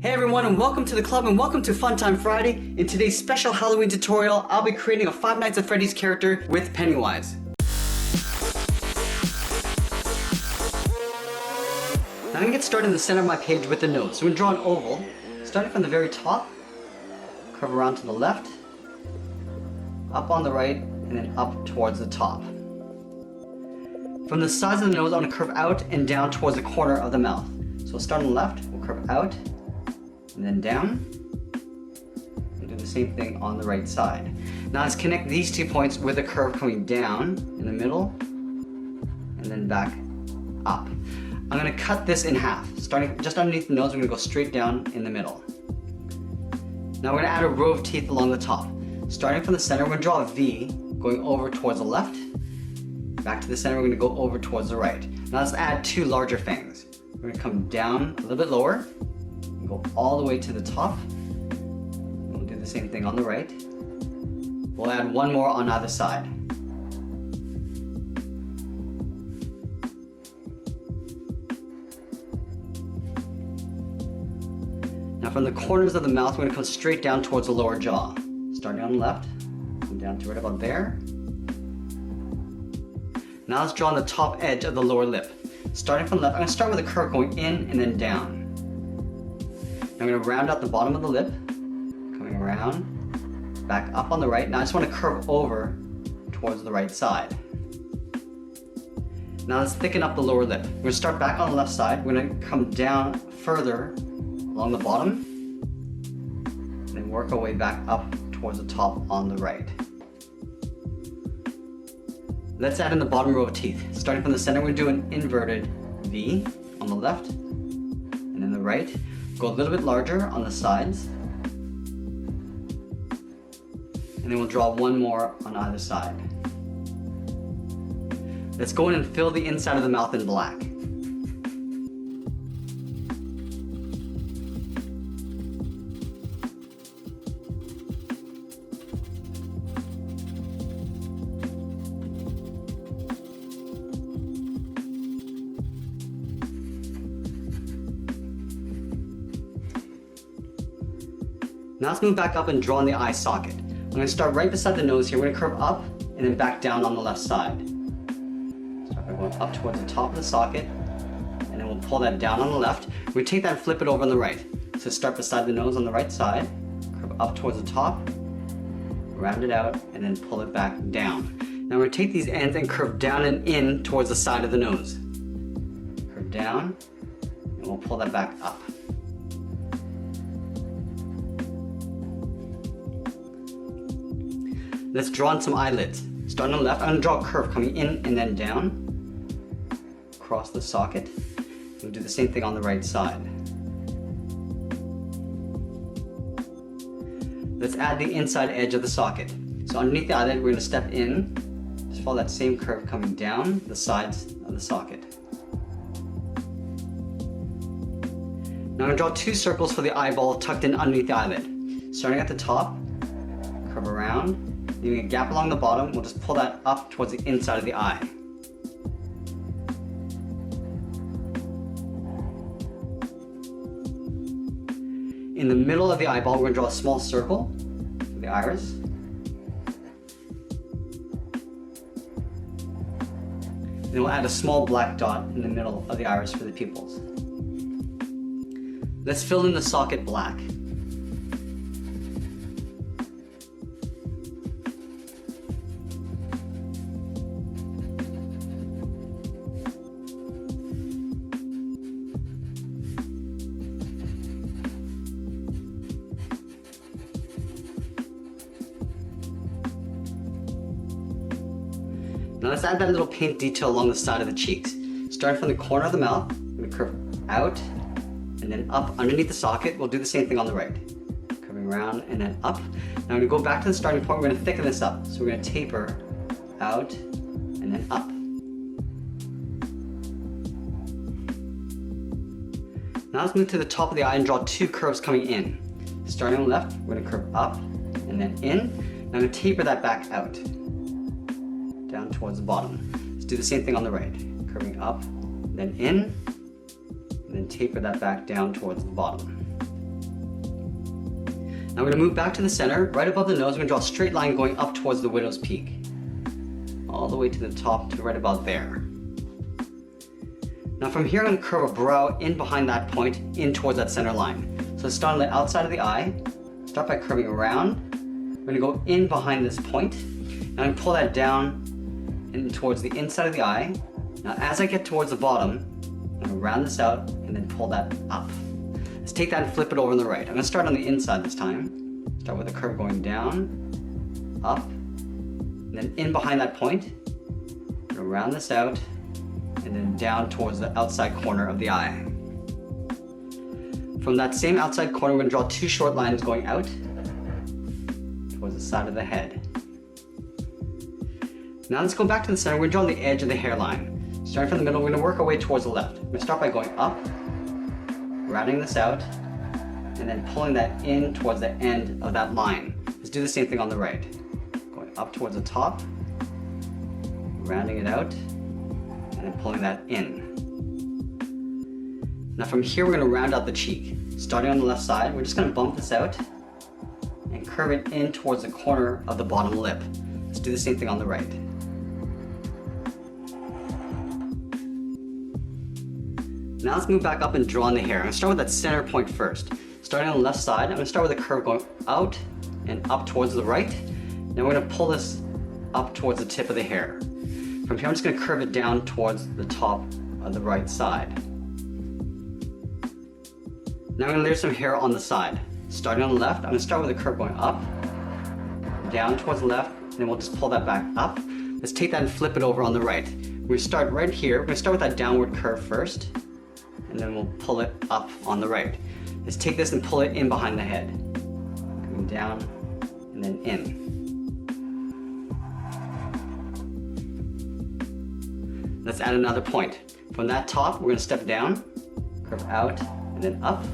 Hey everyone, and welcome to the club and welcome to Funtime Friday. In today's special Halloween tutorial, I'll be creating a Five Nights at Freddy's character with Pennywise. Now I'm going to get started in the center of my page with the nose. So I'm going to draw an oval, starting from the very top, curve around to the left, up on the right, and then up towards the top. From the sides of the nose, I'm going to curve out and down towards the corner of the mouth. So we'll start on the left, we'll curve out, and then down, and do the same thing on the right side. Now let's connect these 2 points with a curve coming down in the middle, and then back up. I'm going to cut this in half. Starting just underneath the nose, we're going to go straight down in the middle. Now we're going to add a row of teeth along the top. Starting from the center, we're going to draw a V, going over towards the left. Back to the center, we're going to go over towards the right. Now let's add two larger fangs. We're going to come down a little bit lower, go all the way to the top. We'll do the same thing on the right. We'll add one more on either side. Now from the corners of the mouth, we're going to come straight down towards the lower jaw. Starting on the left, come down to right about there. Now let's draw on the top edge of the lower lip. Starting from the left, I'm going to start with a curve going in and then down. I'm going to round out the bottom of the lip, coming around, back up on the right. Now I just want to curve over towards the right side. Now let's thicken up the lower lip. We're going to start back on the left side. We're going to come down further along the bottom, and then work our way back up towards the top on the right. Let's add in the bottom row of teeth. Starting from the center, we're going to do an inverted V on the left, and then the right. Go a little bit larger on the sides, and then we'll draw one more on either side. Let's go in and fill the inside of the mouth in black. Now let's move back up and draw in the eye socket. I'm going to start right beside the nose here. We're going to curve up and then back down on the left side. Start by going up towards the top of the socket, and then we'll pull that down on the left. We take that and flip it over on the right. So start beside the nose on the right side, curve up towards the top, round it out, and then pull it back down. Now we're going to take these ends and curve down and in towards the side of the nose. Curve down, and we'll pull that back up. Let's draw in some eyelids. Starting on the left, I'm going to draw a curve coming in and then down, across the socket. We'll do the same thing on the right side. Let's add the inside edge of the socket. So underneath the eyelid, we're going to step in, just follow that same curve coming down the sides of the socket. Now I'm going to draw two circles for the eyeball tucked in underneath the eyelid. Starting at the top, curve around, leaving a gap along the bottom. We'll just pull that up towards the inside of the eye. In the middle of the eyeball, we're going to draw a small circle for the iris. Then we'll add a small black dot in the middle of the iris for the pupils. Let's fill in the socket black. Now let's add that little paint detail along the side of the cheeks. Starting from the corner of the mouth, we're going to curve out and then up underneath the socket. We'll do the same thing on the right. Curving around and then up. Now we're going to go back to the starting point. We're going to thicken this up. So we're going to taper out and then up. Now let's move to the top of the eye and draw two curves coming in. Starting on the left, we're going to curve up and then in. Now I'm going to taper that back out, down towards the bottom. Let's do the same thing on the right. Curving up, then in, and then taper that back down towards the bottom. Now we're going to move back to the center, right above the nose. We're going to draw a straight line going up towards the widow's peak. All the way to the top to right about there. Now from here I'm going to curve a brow in behind that point, in towards that center line. So let's start on the outside of the eye. Start by curving around. We're going to go in behind this point. And I'm going to pull that down and towards the inside of the eye. Now as I get towards the bottom, I'm going to round this out and then pull that up. Let's take that and flip it over on the right. I'm going to start on the inside this time. Start with a curve going down, up, and then in behind that point. I'm going to round this out and then down towards the outside corner of the eye. From that same outside corner, we're going to draw two short lines going out towards the side of the head. Now let's go back to the center. We're going to draw on the edge of the hairline. Starting from the middle, we're going to work our way towards the left. We're going to start by going up, rounding this out, and then pulling that in towards the end of that line. Let's do the same thing on the right. Going up towards the top, rounding it out, and then pulling that in. Now from here, we're going to round out the cheek. Starting on the left side, we're just going to bump this out and curve it in towards the corner of the bottom lip. Let's do the same thing on the right. Now let's move back up and draw on the hair. I'm going to start with that center point first. Starting on the left side, I'm going to start with a curve going out and up towards the right. Now we're going to pull this up towards the tip of the hair. From here, I'm just going to curve it down towards the top of the right side. Now I'm going to layer some hair on the side. Starting on the left, I'm going to start with a curve going up, down towards the left, and then we'll just pull that back up. Let's take that and flip it over on the right. We're going to start right here. We're going to start with that downward curve first, and then we'll pull it up on the right. Let's take this and pull it in behind the head. Coming down, and then in. Let's add another point. From that top, we're going to step down, curve out, and then up.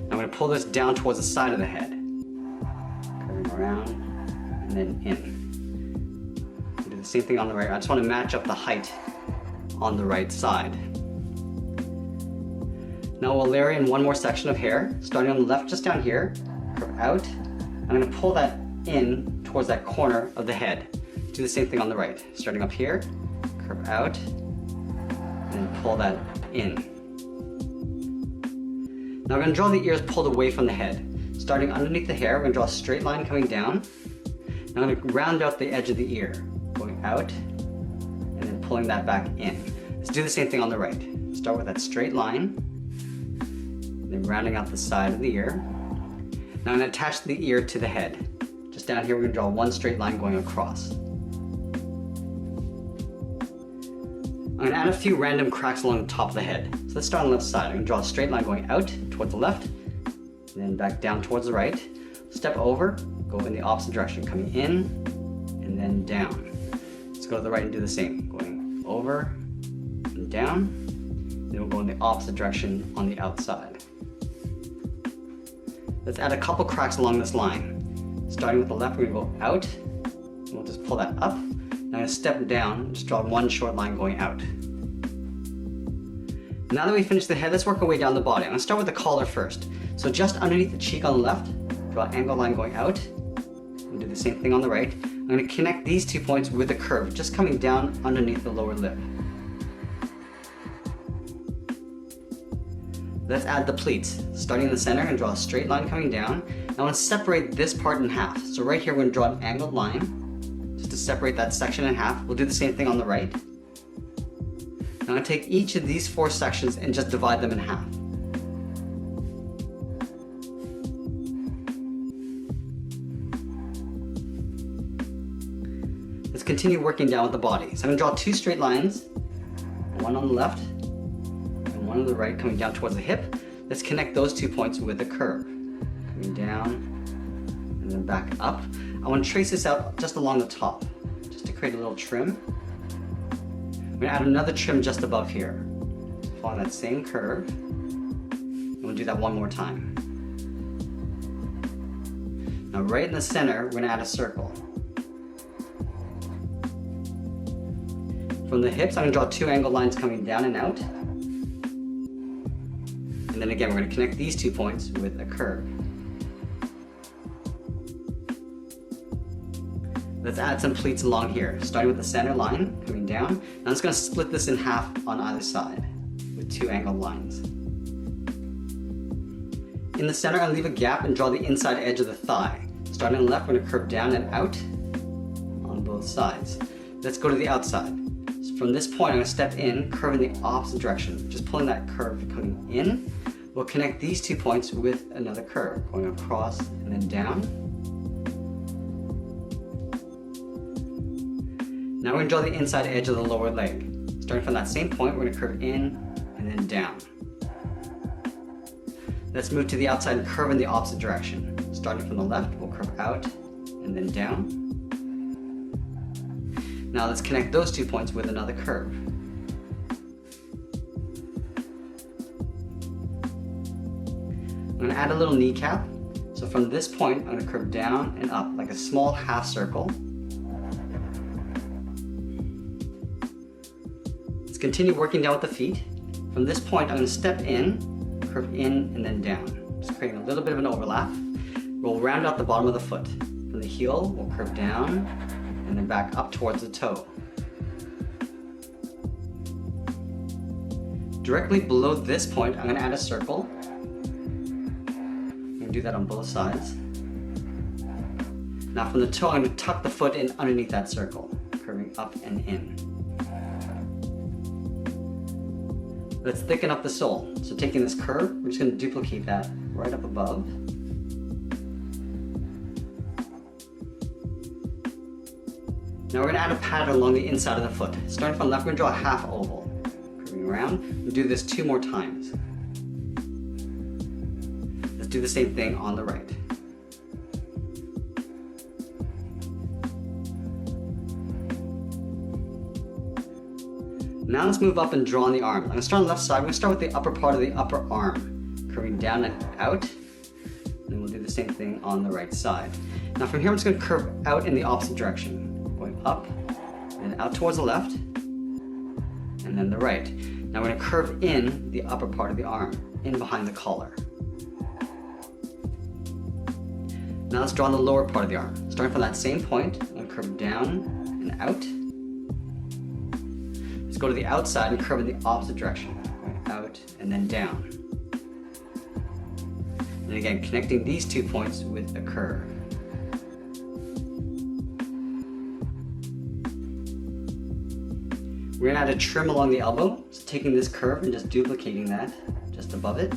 I'm going to pull this down towards the side of the head. Curving around, and then in. We'll do the same thing on the right. I just want to match up the height on the right side. Now we'll layer in one more section of hair. Starting on the left, just down here, curve out. I'm going to pull that in towards that corner of the head. Do the same thing on the right. Starting up here, curve out, and then pull that in. Now we're going to draw the ears pulled away from the head. Starting underneath the hair, we're going to draw a straight line coming down. Now I'm going to round out the edge of the ear, going out, and then pulling that back in. Let's do the same thing on the right. Start with that straight line, and then rounding out the side of the ear. Now I'm going to attach the ear to the head. Just down here, we're going to draw one straight line going across. I'm going to add a few random cracks along the top of the head. So let's start on the left side. I'm going to draw a straight line going out towards the left, and then back down towards the right. Step over, go in the opposite direction, coming in, and then down. Let's go to the right and do the same. Going over and down, then we'll go in the opposite direction on the outside. Let's add a couple cracks along this line. Starting with the left, we're going to go out, and we'll just pull that up. Now I'm going to step down, just draw one short line going out. Now that we finished the head, let's work our way down the body. I'm going to start with the collar first. So just underneath the cheek on the left, draw an angled line going out, and do the same thing on the right. I'm going to connect these 2 points with a curve, just coming down underneath the lower lip. Let's add the pleats. Starting in the center, and draw a straight line coming down. I want to separate this part in half. So right here, we're going to draw an angled line, just to separate that section in half. We'll do the same thing on the right. I'm going to take each of these 4 sections and just divide them in half. Let's continue working down with the body. So I'm going to draw 2 straight lines, one on the left and one on the right, coming down towards the hip. Let's connect those 2 points with a curve. Coming down and then back up. I want to trace this out just along the top, just to create a little trim. I'm going to add another trim just above here. Follow that same curve. And we'll do that one more time. Now right in the center, we're going to add a circle. From the hips, I'm going to draw 2 angled lines coming down and out. And And then again, we're going to connect these 2 points with a curve. Let's add some pleats along here, starting with the center line, coming down. Now I'm just going to split this in half on either side with 2 angled lines. In the center, I'll leave a gap and draw the inside edge of the thigh. Starting on the left, we're going to curve down and out on both sides. Let's go to the outside. So from this point, I'm going to step in, curving the opposite direction, just pulling that curve coming in. We'll connect these 2 points with another curve, going across and then down. Now we're going to draw the inside edge of the lower leg. Starting from that same point, we're going to curve in and then down. Let's move to the outside and curve in the opposite direction. Starting from the left, we'll curve out and then down. Now let's connect those 2 points with another curve. I'm going to add a little kneecap. So from this point, I'm going to curve down and up like a small half circle. Let's continue working down with the feet. From this point, I'm going to step in, curve in and then down, just creating a little bit of an overlap. We'll round out the bottom of the foot. From the heel, we'll curve down and then back up towards the toe. Directly below this point, I'm going to add a circle. I'm going to do that on both sides. Now from the toe, I'm going to tuck the foot in underneath that circle, curving up and in. Let's thicken up the sole. So taking this curve, we're just going to duplicate that right up above. Now we're going to add a pattern along the inside of the foot. Starting from the left, we're going to draw a half oval. Curving around. We'll do this 2 more times. Let's do the same thing on the right. Now let's move up and draw on the arm. I'm going to start on the left side. I'm going to start with the upper part of the upper arm. Curving down and out. And then we'll do the same thing on the right side. Now from here, I'm just going to curve out in the opposite direction. Going up and out towards the left, and then the right. Now we're going to curve in the upper part of the arm, in behind the collar. Now let's draw on the lower part of the arm. Starting from that same point, I'm going to curve down and out. Let's go to the outside and curve in the opposite direction, going out and then down. And again, connecting these 2 points with a curve. We're going to add a trim along the elbow, so taking this curve and just duplicating that just above it.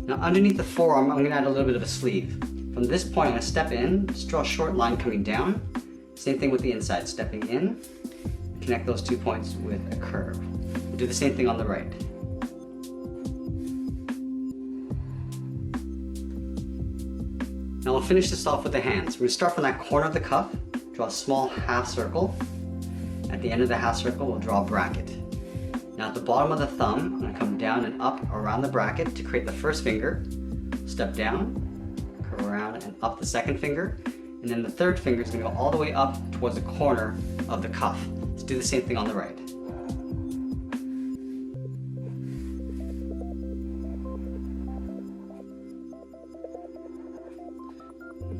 Now underneath the forearm, I'm going to add a little bit of a sleeve. From this point, I'm going to step in, just draw a short line coming down. Same thing with the inside, stepping in, connect those 2 points with a curve. We'll do the same thing on the right. Now we'll finish this off with the hands. We're going to start from that corner of the cuff. Draw a small half circle. At the end of the half circle, we'll draw a bracket. Now at the bottom of the thumb, I'm going to come down and up around the bracket to create the first finger. Step down, curve around and up the second finger. And then the third finger is going to go all the way up towards the corner of the cuff. Let's do the same thing on the right.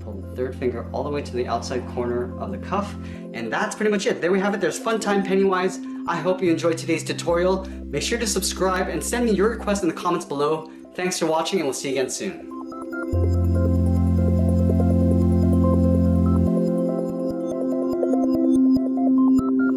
Pull the third finger all the way to the outside corner of the cuff. And that's pretty much it. There we have it. There's Fun Time Pennywise. I hope you enjoyed today's tutorial. Make sure to subscribe and send me your requests in the comments below. Thanks for watching and we'll see you again soon.